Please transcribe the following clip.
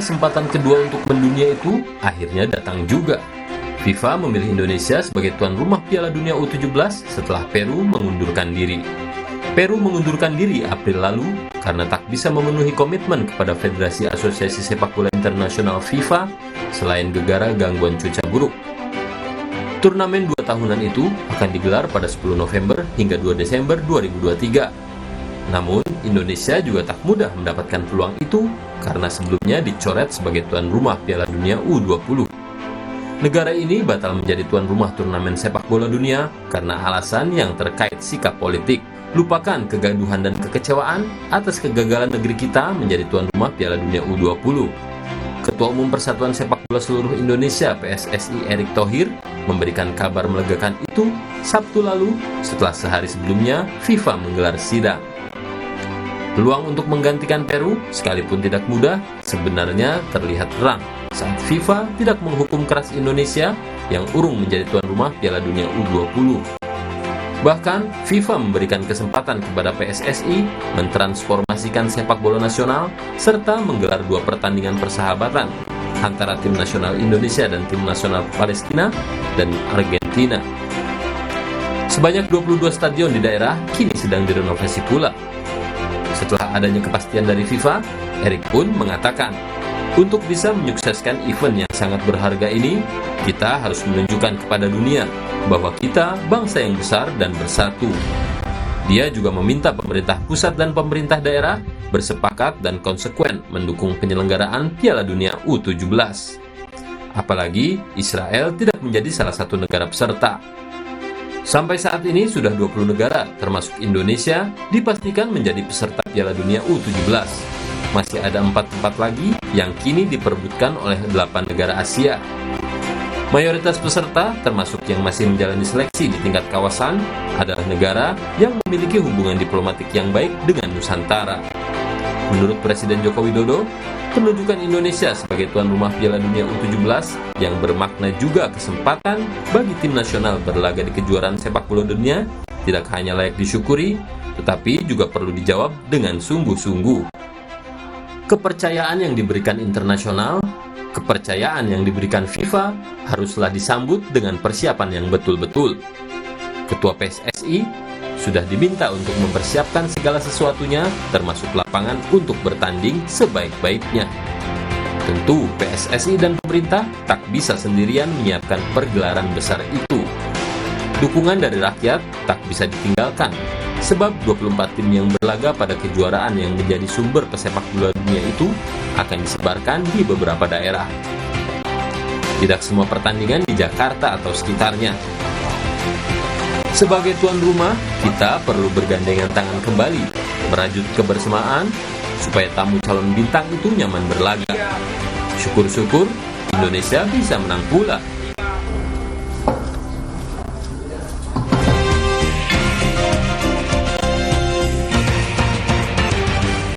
Kesempatan kedua untuk mendunia itu akhirnya datang juga. FIFA memilih Indonesia sebagai tuan rumah Piala Dunia U17 setelah Peru mengundurkan diri. Peru mengundurkan diri April lalu karena tak bisa memenuhi komitmen kepada Federasi Asosiasi Sepak Bola Internasional FIFA selain gegara gangguan cuaca buruk. Turnamen 2 tahunan itu akan digelar pada 10 November hingga 2 Desember 2023. Namun, Indonesia juga tak mudah mendapatkan peluang itu karena sebelumnya dicoret sebagai tuan rumah Piala Dunia U20. Negara ini batal menjadi tuan rumah turnamen sepak bola dunia karena alasan yang terkait sikap politik. Lupakan kegaduhan dan kekecewaan atas kegagalan negeri kita menjadi tuan rumah Piala Dunia U20. Ketua Umum Persatuan Sepak Bola Seluruh Indonesia PSSI Erick Thohir memberikan kabar melegakan itu Sabtu lalu setelah sehari sebelumnya FIFA menggelar sidang. Peluang untuk menggantikan Peru, sekalipun tidak mudah, sebenarnya terlihat terang saat FIFA tidak menghukum keras Indonesia yang urung menjadi tuan rumah Piala Dunia U20. Bahkan, FIFA memberikan kesempatan kepada PSSI mentransformasikan sepak bola nasional serta menggelar 2 pertandingan persahabatan antara tim nasional Indonesia dan tim nasional Palestina dan Argentina. Sebanyak 22 stadion di daerah kini sedang direnovasi pula. Setelah adanya kepastian dari FIFA, Erick pun mengatakan, untuk bisa menyukseskan event yang sangat berharga ini, kita harus menunjukkan kepada dunia bahwa kita bangsa yang besar dan bersatu. Dia juga meminta pemerintah pusat dan pemerintah daerah bersepakat dan konsekuen mendukung penyelenggaraan Piala Dunia U17. Apalagi Israel tidak menjadi salah satu negara peserta. Sampai saat ini sudah 20 negara, termasuk Indonesia, dipastikan menjadi peserta Piala Dunia U17. Masih ada 4 tempat lagi yang kini diperebutkan oleh 8 negara Asia. Mayoritas peserta, termasuk yang masih menjalani seleksi di tingkat kawasan, adalah negara yang memiliki hubungan diplomatik yang baik dengan Nusantara. Menurut Presiden Joko Widodo, penunjukan Indonesia sebagai tuan rumah Piala Dunia U17 yang bermakna juga kesempatan bagi tim nasional berlaga di kejuaraan sepak bola dunia tidak hanya layak disyukuri, tetapi juga perlu dijawab dengan sungguh-sungguh. Kepercayaan yang diberikan internasional, kepercayaan yang diberikan FIFA haruslah disambut dengan persiapan yang betul-betul. Ketua PSSI sudah diminta untuk mempersiapkan segala sesuatunya, termasuk lapangan untuk bertanding sebaik-baiknya. Tentu PSSI dan pemerintah tak bisa sendirian menyiapkan pergelaran besar itu. Dukungan dari rakyat tak bisa ditinggalkan, sebab 24 tim yang berlaga pada kejuaraan yang menjadi sumber pesepak bola dunia itu akan disebarkan di beberapa daerah. Tidak semua pertandingan di Jakarta atau sekitarnya. Sebagai tuan rumah, kita perlu bergandengan tangan kembali, merajut kebersamaan, supaya tamu calon bintang itu nyaman berlaga. Syukur-syukur, Indonesia bisa menang pula.